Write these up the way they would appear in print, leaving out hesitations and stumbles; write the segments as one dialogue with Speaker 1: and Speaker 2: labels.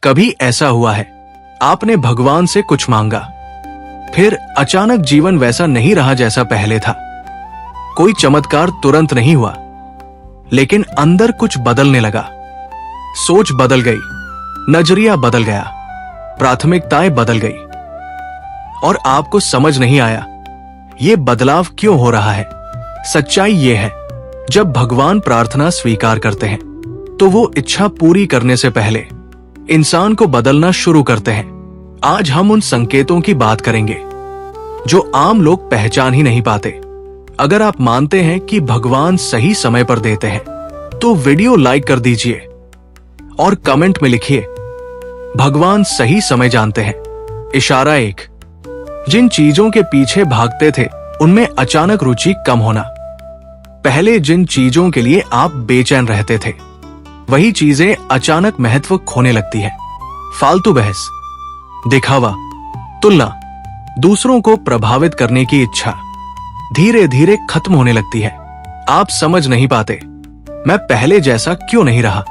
Speaker 1: कभी ऐसा हुआ है, आपने भगवान से कुछ मांगा, फिर अचानक जीवन वैसा नहीं रहा जैसा पहले था। कोई चमत्कार तुरंत नहीं हुआ, लेकिन अंदर कुछ बदलने लगा। सोच बदल गई, नजरिया बदल गया, प्राथमिकताएं बदल गई, और आपको समझ नहीं आया ये बदलाव क्यों हो रहा है। सच्चाई ये है, जब भगवान प्रार्थना स्वीकार करते हैं तो वो इच्छा पूरी करने से पहले इंसान को बदलना शुरू करते हैं। आज हम उन संकेतों की बात करेंगे जो आम लोग पहचान ही नहीं पाते। अगर आप मानते हैं कि भगवान सही समय पर देते हैं तो वीडियो लाइक कर दीजिए और कमेंट में लिखिए, भगवान सही समय जानते हैं। इशारा 1, जिन चीजों के पीछे भागते थे उनमें अचानक रुचि कम होना। पहले जिन चीजों के लिए आप बेचैन रहते थे वही चीजें अचानक महत्व खोने लगती है। फालतू बहस, दिखावा, तुलना, दूसरों को प्रभावित करने की इच्छा धीरे धीरे खत्म होने लगती है। आप समझ नहीं पाते, मैं पहले जैसा क्यों नहीं रहा।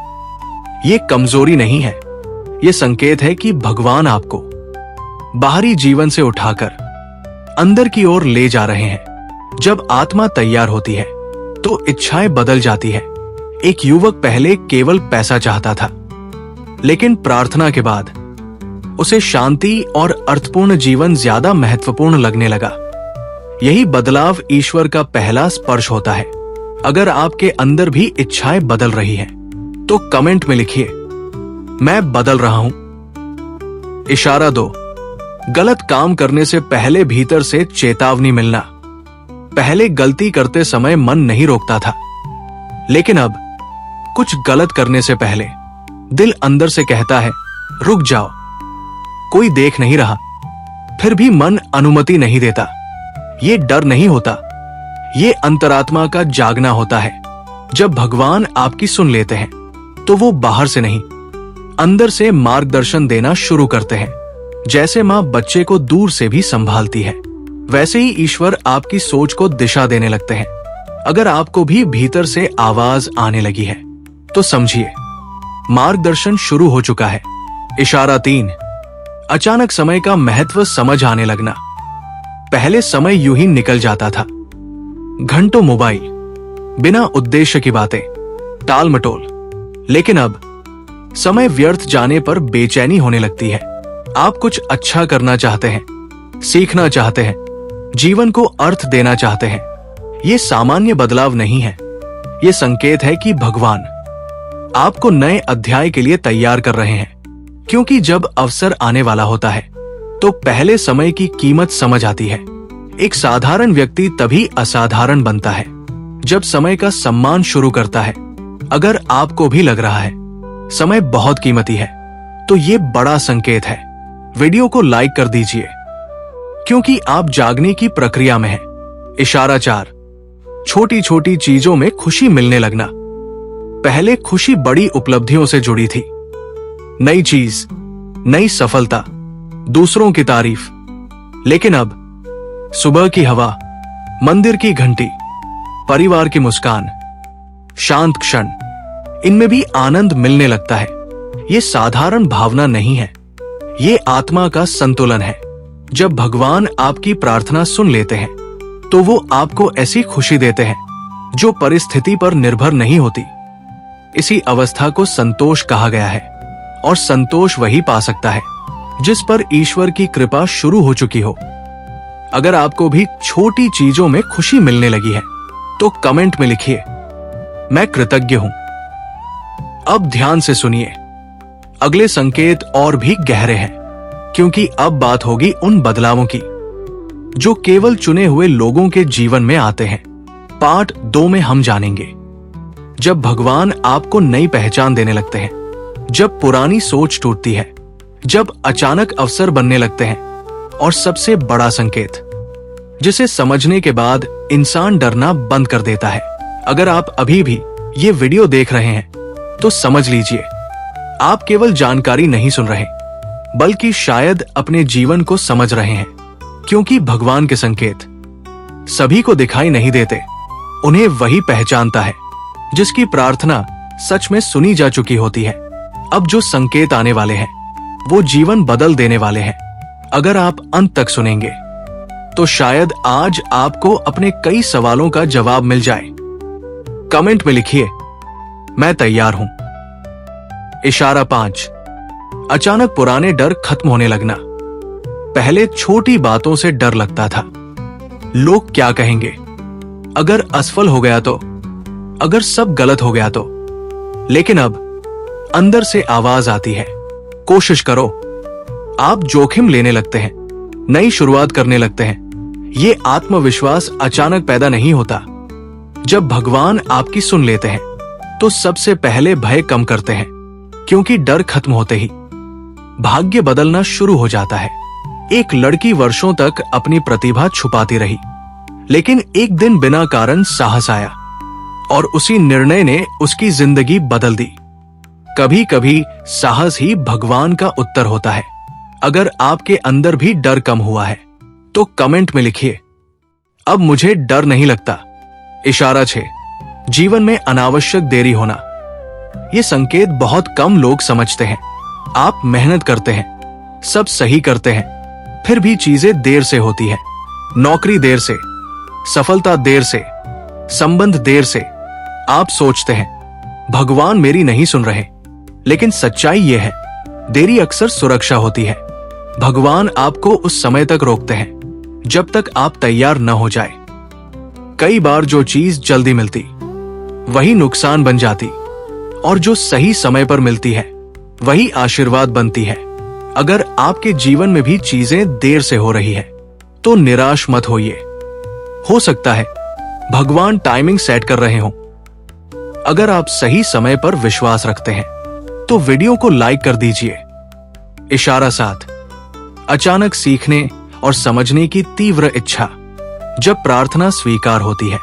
Speaker 1: ये कमजोरी नहीं है, ये संकेत है कि भगवान आपको बाहरी जीवन से उठाकर अंदर की ओर ले जा रहे हैं। जब आत्मा तैयार होती है तो इच्छाएं बदल जाती है। एक युवक पहले केवल पैसा चाहता था, लेकिन प्रार्थना के बाद उसे शांति और अर्थपूर्ण जीवन ज्यादा महत्वपूर्ण लगने लगा। यही बदलाव ईश्वर का पहला स्पर्श होता है। अगर आपके अंदर भी इच्छाएं बदल रही हैं, तो कमेंट में लिखिए, मैं बदल रहा हूं। इशारा 2, गलत काम करने से पहले भीतर से चेतावनी मिलना। पहले गलती करते समय मन नहीं रोकता था, लेकिन अब कुछ गलत करने से पहले दिल अंदर से कहता है, रुक जाओ, कोई देख नहीं रहा। फिर भी मन अनुमति नहीं देता। ये डर नहीं होता, ये अंतरात्मा का जागना होता है। जब भगवान आपकी सुन लेते हैं तो वो बाहर से नहीं, अंदर से मार्गदर्शन देना शुरू करते हैं। जैसे माँ बच्चे को दूर से भी संभालती है, वैसे ही ईश्वर आपकी सोच को दिशा देने लगते हैं। अगर आपको भी भीतर से आवाज आने लगी है तो समझिए, मार्गदर्शन शुरू हो चुका है। इशारा 3, अचानक समय का महत्व समझ आने लगना। पहले समय यूं ही निकल जाता था, घंटों मोबाइल, बिना उद्देश्य की बातें, टाल मटोल। लेकिन अब समय व्यर्थ जाने पर बेचैनी होने लगती है। आप कुछ अच्छा करना चाहते हैं, सीखना चाहते हैं, जीवन को अर्थ देना चाहते हैं। ये सामान्य बदलाव नहीं है, ये संकेत है कि भगवान आपको नए अध्याय के लिए तैयार कर रहे हैं। क्योंकि जब अवसर आने वाला होता है तो पहले समय की कीमत समझ आती है। एक साधारण व्यक्ति तभी असाधारण बनता है जब समय का सम्मान शुरू करता है। अगर आपको भी लग रहा है समय बहुत कीमती है, तो ये बड़ा संकेत है। वीडियो को लाइक कर दीजिए, क्योंकि आप जागने की प्रक्रिया में हैं। इशारा 4, छोटी छोटी चीजों में खुशी मिलने लगना। पहले खुशी बड़ी उपलब्धियों से जुड़ी थी, नई चीज, नई सफलता, दूसरों की तारीफ। लेकिन अब सुबह की हवा, मंदिर की घंटी, परिवार की मुस्कान, शांत क्षण, इनमें भी आनंद मिलने लगता है। ये साधारण भावना नहीं है, ये आत्मा का संतुलन है। जब भगवान आपकी प्रार्थना सुन लेते हैं तो वो आपको ऐसी खुशी देते हैं जो परिस्थिति पर निर्भर नहीं होती। इसी अवस्था को संतोष कहा गया है, और संतोष वही पा सकता है जिस पर ईश्वर की कृपा शुरू हो चुकी हो। अगर आपको भी छोटी चीजों में खुशी मिलने लगी है तो कमेंट में लिखिए, मैं कृतज्ञ हूं। अब ध्यान से सुनिए, अगले संकेत और भी गहरे हैं, क्योंकि अब बात होगी उन बदलावों की जो केवल चुने हुए लोगों के जीवन में आते हैं। पार्ट 2 में हम जानेंगे जब भगवान आपको नई पहचान देने लगते हैं, जब पुरानी सोच टूटती है, जब अचानक अवसर बनने लगते हैं, और सबसे बड़ा संकेत जिसे समझने के बाद इंसान डरना बंद कर देता है। अगर आप अभी भी ये वीडियो देख रहे हैं तो समझ लीजिए, आप केवल जानकारी नहीं सुन रहे, बल्कि शायद अपने जीवन को समझ रहे हैं। क्योंकि भगवान के संकेत सभी को दिखाई नहीं देते, उन्हें वही पहचानता है जिसकी प्रार्थना सच में सुनी जा चुकी होती है। अब जो संकेत आने वाले हैं वो जीवन बदल देने वाले हैं। अगर आप अंत तक सुनेंगे तो शायद आज आपको अपने कई सवालों का जवाब मिल जाए। कमेंट में लिखिए, मैं तैयार हूं। इशारा 5। अचानक पुराने डर खत्म होने लगना। पहले छोटी बातों से डर लगता था। लोग क्या कहेंगे, अगर असफल हो गया तो, अगर सब गलत हो गया तो। लेकिन अब अंदर से आवाज आती है, कोशिश करो। आप जोखिम लेने लगते हैं, नई शुरुआत करने लगते हैं। ये आत्मविश्वास अचानक पैदा नहीं होता। जब भगवान आपकी सुन लेते हैं तो सबसे पहले भय कम करते हैं, क्योंकि डर खत्म होते ही भाग्य बदलना शुरू हो जाता है। एक लड़की वर्षों तक अपनी प्रतिभा छुपाती रही, लेकिन एक दिन बिना कारण साहस आया और उसी निर्णय ने उसकी जिंदगी बदल दी। कभी कभी साहस ही भगवान का उत्तर होता है। अगर आपके अंदर भी डर कम हुआ है तो कमेंट में लिखिए, अब मुझे डर नहीं लगता। इशारा 6। जीवन में अनावश्यक देरी होना। ये संकेत बहुत कम लोग समझते हैं। आप मेहनत करते हैं, सब सही करते हैं, फिर भी चीजें देर से होती है। नौकरी देर से, सफलता देर से, संबंध देर से। आप सोचते हैं भगवान मेरी नहीं सुन रहे, लेकिन सच्चाई यह है, देरी अक्सर सुरक्षा होती है। भगवान आपको उस समय तक रोकते हैं जब तक आप तैयार न हो जाए। कई बार जो चीज जल्दी मिलती वही नुकसान बन जाती, और जो सही समय पर मिलती है वही आशीर्वाद बनती है। अगर आपके जीवन में भी चीजें देर से हो रही है तो निराश मत होइए। हो सकता है भगवान टाइमिंग सेट कर रहे हों। अगर आप सही समय पर विश्वास रखते हैं तो वीडियो को लाइक कर दीजिए। इशारा 7। अचानक सीखने और समझने की तीव्र इच्छा। जब प्रार्थना स्वीकार होती है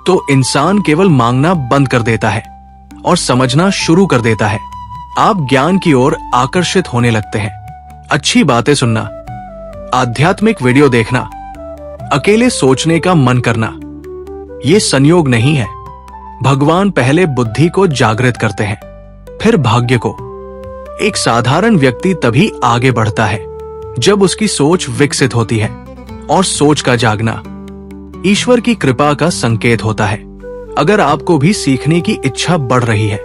Speaker 1: तो इंसान केवल मांगना बंद कर देता है और समझना शुरू कर देता है। आप ज्ञान की ओर आकर्षित होने लगते हैं। अच्छी बातें सुनना, आध्यात्मिक वीडियो देखना, अकेले सोचने का मन करना, ये संयोग नहीं है। भगवान पहले बुद्धि को जागृत करते हैं, फिर भाग्य को। एक साधारण व्यक्ति तभी आगे बढ़ता है जब उसकी सोच विकसित होती है, और सोच का जागना ईश्वर की कृपा का संकेत होता है। अगर आपको भी सीखने की इच्छा बढ़ रही है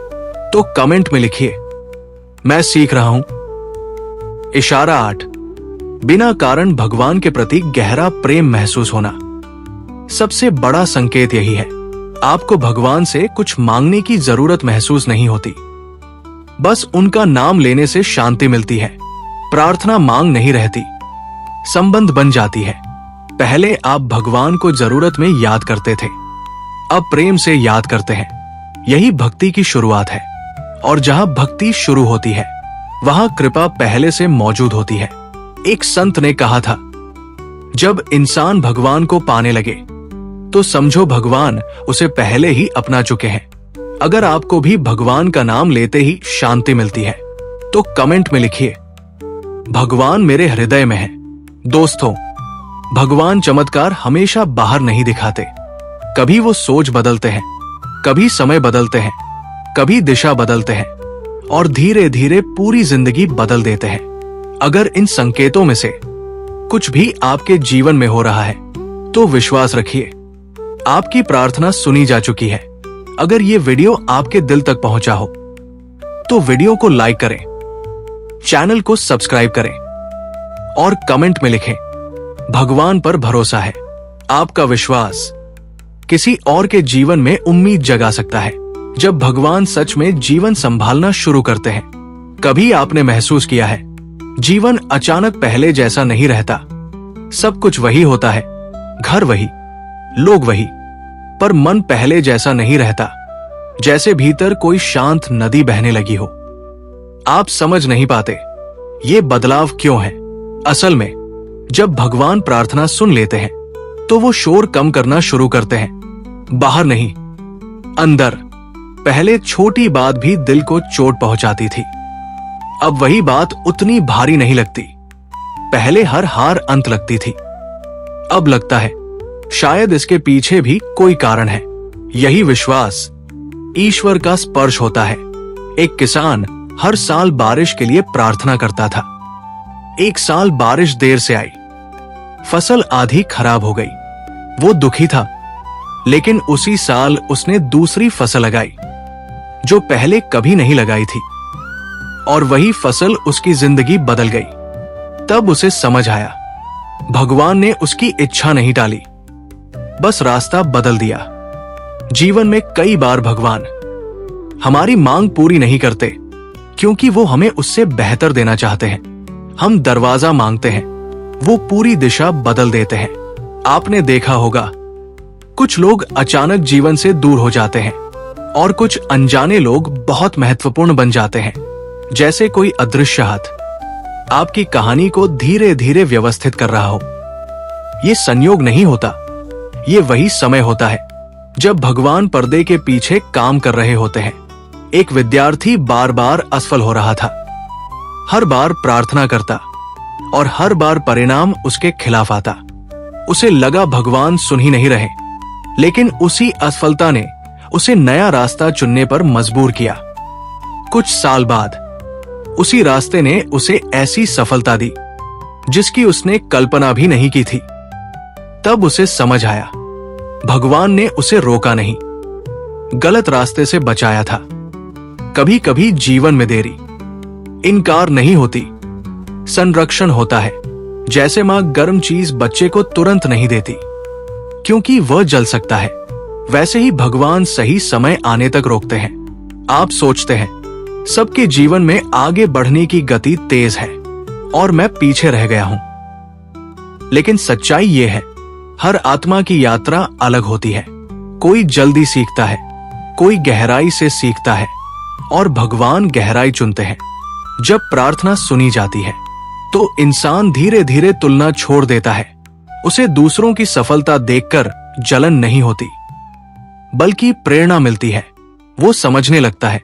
Speaker 1: तो कमेंट में लिखिए, मैं सीख रहा हूं। इशारा 8। बिना कारण भगवान के प्रति गहरा प्रेम महसूस होना। सबसे बड़ा संकेत यही है, आपको भगवान से कुछ मांगने की जरूरत महसूस नहीं होती। बस उनका नाम लेने से शांति मिलती है। प्रार्थना मांग नहीं रहती, संबंध बन जाती है। पहले आप भगवान को जरूरत में याद करते थे, अब प्रेम से याद करते हैं। यही भक्ति की शुरुआत है, और जहां भक्ति शुरू होती है वहां कृपा पहले से मौजूद होती है। एक संत ने कहा था, जब इंसान भगवान को पाने लगे तो समझो भगवान उसे पहले ही अपना चुके हैं। अगर आपको भी भगवान का नाम लेते ही शांति मिलती है तो कमेंट में लिखिए, भगवान मेरे हृदय में है। दोस्तों, भगवान चमत्कार हमेशा बाहर नहीं दिखाते। कभी वो सोच बदलते हैं, कभी समय बदलते हैं, कभी दिशा बदलते हैं, और धीरे धीरे पूरी जिंदगी बदल देते हैं। अगर इन संकेतों में से कुछ भी आपके जीवन में हो रहा है तो विश्वास रखिए, आपकी प्रार्थना सुनी जा चुकी है। अगर ये वीडियो आपके दिल तक पहुंचा हो तो वीडियो को लाइक करें, चैनल को सब्सक्राइब करें और कमेंट में लिखें, भगवान पर भरोसा है। आपका विश्वास किसी और के जीवन में उम्मीद जगा सकता है। जब भगवान सच में जीवन संभालना शुरू करते हैं, कभी आपने महसूस किया है जीवन अचानक पहले जैसा नहीं रहता। सब कुछ वही होता है, घर वही, लोग वही, पर मन पहले जैसा नहीं रहता, जैसे भीतर कोई शांत नदी बहने लगी हो। आप समझ नहीं पाते ये बदलाव क्यों है। असल में जब भगवान प्रार्थना सुन लेते हैं तो वो शोर कम करना शुरू करते हैं, बाहर नहीं, अंदर। पहले छोटी बात भी दिल को चोट पहुंचाती थी, अब वही बात उतनी भारी नहीं लगती। पहले हर हार अंत लगती थी, अब लगता है शायद इसके पीछे भी कोई कारण है। यही विश्वास ईश्वर का स्पर्श होता है। एक किसान हर साल बारिश के लिए प्रार्थना करता था, एक साल बारिश देर से आई, फसल आधी खराब हो गई। वो दुखी था, लेकिन उसी साल उसने दूसरी फसल लगाई जो पहले कभी नहीं लगाई थी, और वही फसल उसकी जिंदगी बदल गई। तब उसे समझ आया, भगवान ने उसकी इच्छा नहीं टाली, बस रास्ता बदल दिया। जीवन में कई बार भगवान हमारी मांग पूरी नहीं करते, क्योंकि वो हमें उससे बेहतर देना चाहते हैं। हम दरवाजा मांगते हैं, वो पूरी दिशा बदल देते हैं। आपने देखा होगा, कुछ लोग अचानक जीवन से दूर हो जाते हैं और कुछ अनजाने लोग बहुत महत्वपूर्ण बन जाते हैं, जैसे कोई अदृश्य हाथ आपकी कहानी को धीरे धीरे व्यवस्थित कर रहा हो। ये संयोग नहीं होता, ये वही समय होता है जब भगवान पर्दे के पीछे काम कर रहे होते हैं। एक विद्यार्थी बार बार असफल हो रहा था, हर बार प्रार्थना करता और हर बार परिणाम उसके खिलाफ आता। उसे लगा भगवान सुन ही नहीं रहे, लेकिन उसी असफलता ने उसे नया रास्ता चुनने पर मजबूर किया। कुछ साल बाद उसी रास्ते ने उसे ऐसी सफलता दी जिसकी उसने कल्पना भी नहीं की थी। तब उसे समझ आया, भगवान ने उसे रोका नहीं, गलत रास्ते से बचाया था। कभी कभी जीवन में देरी इनकार नहीं होती, संरक्षण होता है। जैसे मां गर्म चीज बच्चे को तुरंत नहीं देती क्योंकि वह जल सकता है, वैसे ही भगवान सही समय आने तक रोकते हैं। आप सोचते हैं सबके जीवन में आगे बढ़ने की गति तेज है और मैं पीछे रह गया हूं, लेकिन सच्चाई यह है, हर आत्मा की यात्रा अलग होती है। कोई जल्दी सीखता है, कोई गहराई से सीखता है, और भगवान गहराई चुनते हैं। जब प्रार्थना सुनी जाती है तो इंसान धीरे धीरे तुलना छोड़ देता है। उसे दूसरों की सफलता देखकर जलन नहीं होती, बल्कि प्रेरणा मिलती है। वो समझने लगता है,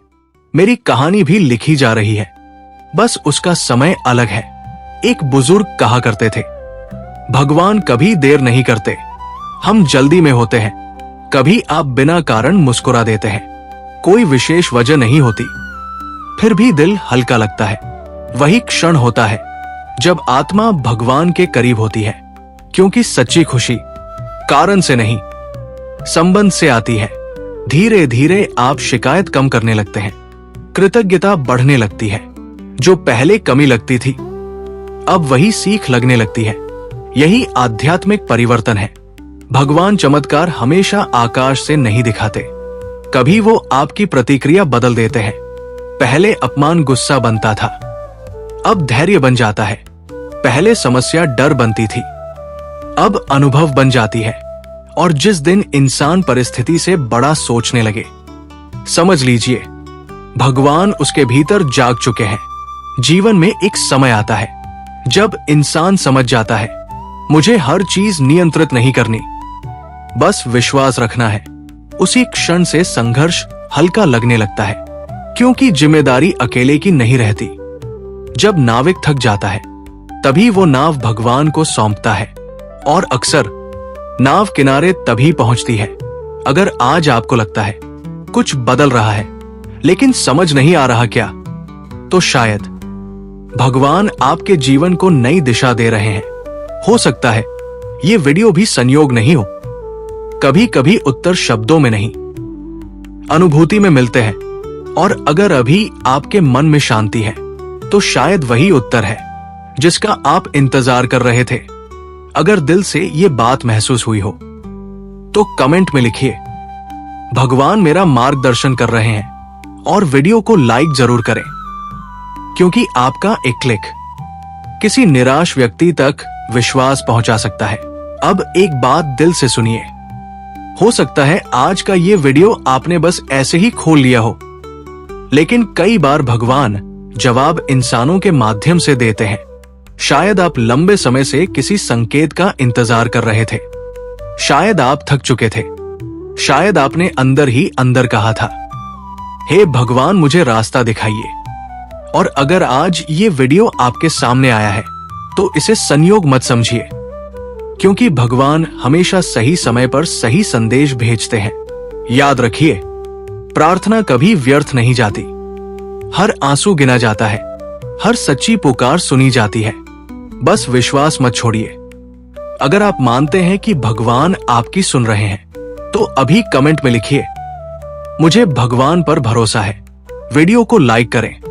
Speaker 1: मेरी कहानी भी लिखी जा रही है, बस उसका समय अलग है। एक बुजुर्ग कहा करते थे, भगवान कभी देर नहीं करते, हम जल्दी में होते हैं। कभी आप बिना कारण मुस्कुरा देते हैं, कोई विशेष वजह नहीं होती, फिर भी दिल हल्का लगता है। वही क्षण होता है जब आत्मा भगवान के करीब होती है, क्योंकि सच्ची खुशी कारण से नहीं, संबंध से आती है। धीरे धीरे आप शिकायत कम करने लगते हैं, कृतज्ञता बढ़ने लगती है। जो पहले कमी लगती थी, अब वही सीख लगने लगती है। यही आध्यात्मिक परिवर्तन है। भगवान चमत्कार हमेशा आकाश से नहीं दिखाते, कभी वो आपकी प्रतिक्रिया बदल देते हैं। पहले अपमान गुस्सा बनता था, अब धैर्य बन जाता है। पहले समस्या डर बनती थी, अब अनुभव बन जाती है। और जिस दिन इंसान परिस्थिति से बड़ा सोचने लगे, समझ लीजिए भगवान उसके भीतर जाग चुके हैं। जीवन में एक समय आता है जब इंसान समझ जाता है, मुझे हर चीज नियंत्रित नहीं करनी, बस विश्वास रखना है। उसी क्षण से संघर्ष हल्का लगने लगता है, क्योंकि जिम्मेदारी अकेले की नहीं रहती। जब नाविक थक जाता है, तभी वो नाव भगवान को सौंपता है, और अक्सर नाव किनारे तभी पहुंचती है। अगर आज आपको लगता है कुछ बदल रहा है, लेकिन समझ नहीं आ रहा क्या, तो शायद भगवान आपके जीवन को नई दिशा दे रहे हैं। हो सकता है ये वीडियो भी संयोग नहीं हो। कभी कभी उत्तर शब्दों में नहीं, अनुभूति में मिलते हैं। और अगर अभी आपके मन में शांति है, तो शायद वही उत्तर है जिसका आप इंतजार कर रहे थे। अगर दिल से ये बात महसूस हुई हो, तो कमेंट में लिखिए, भगवान मेरा मार्गदर्शन कर रहे हैं, और वीडियो को लाइक जरूर करें, क्योंकि आपका एक क्लिक किसी निराश व्यक्ति तक विश्वास पहुंचा सकता है। अब एक बात दिल से सुनिए, हो सकता है आज का ये वीडियो आपने बस ऐसे ही खोल लिया हो, लेकिन कई बार भगवान जवाब इंसानों के माध्यम से देते हैं। शायद आप लंबे समय से किसी संकेत का इंतजार कर रहे थे, शायद आप थक चुके थे, शायद आपने अंदर ही अंदर कहा था, हे भगवान मुझे रास्ता दिखाइए। और अगर आज ये वीडियो आपके सामने आया है, तो इसे संयोग मत समझिए, क्योंकि भगवान हमेशा सही समय पर सही संदेश भेजते हैं। याद रखिए, प्रार्थना कभी व्यर्थ नहीं जाती। हर आंसू गिना जाता है, हर सच्ची पुकार सुनी जाती है। बस विश्वास मत छोड़िए। अगर आप मानते हैं कि भगवान आपकी सुन रहे हैं तो अभी कमेंट में लिखिए, मुझे भगवान पर भरोसा है। वीडियो को लाइक करें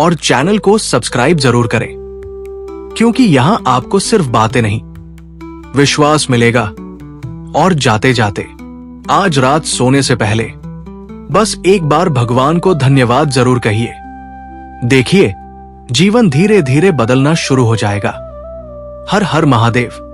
Speaker 1: और चैनल को सब्सक्राइब जरूर करें, क्योंकि यहां आपको सिर्फ बातें नहीं, विश्वास मिलेगा। और जाते जाते आज रात सोने से पहले बस एक बार भगवान को धन्यवाद जरूर कहिए। देखिए, जीवन धीरे धीरे बदलना शुरू हो जाएगा। हर हर महादेव।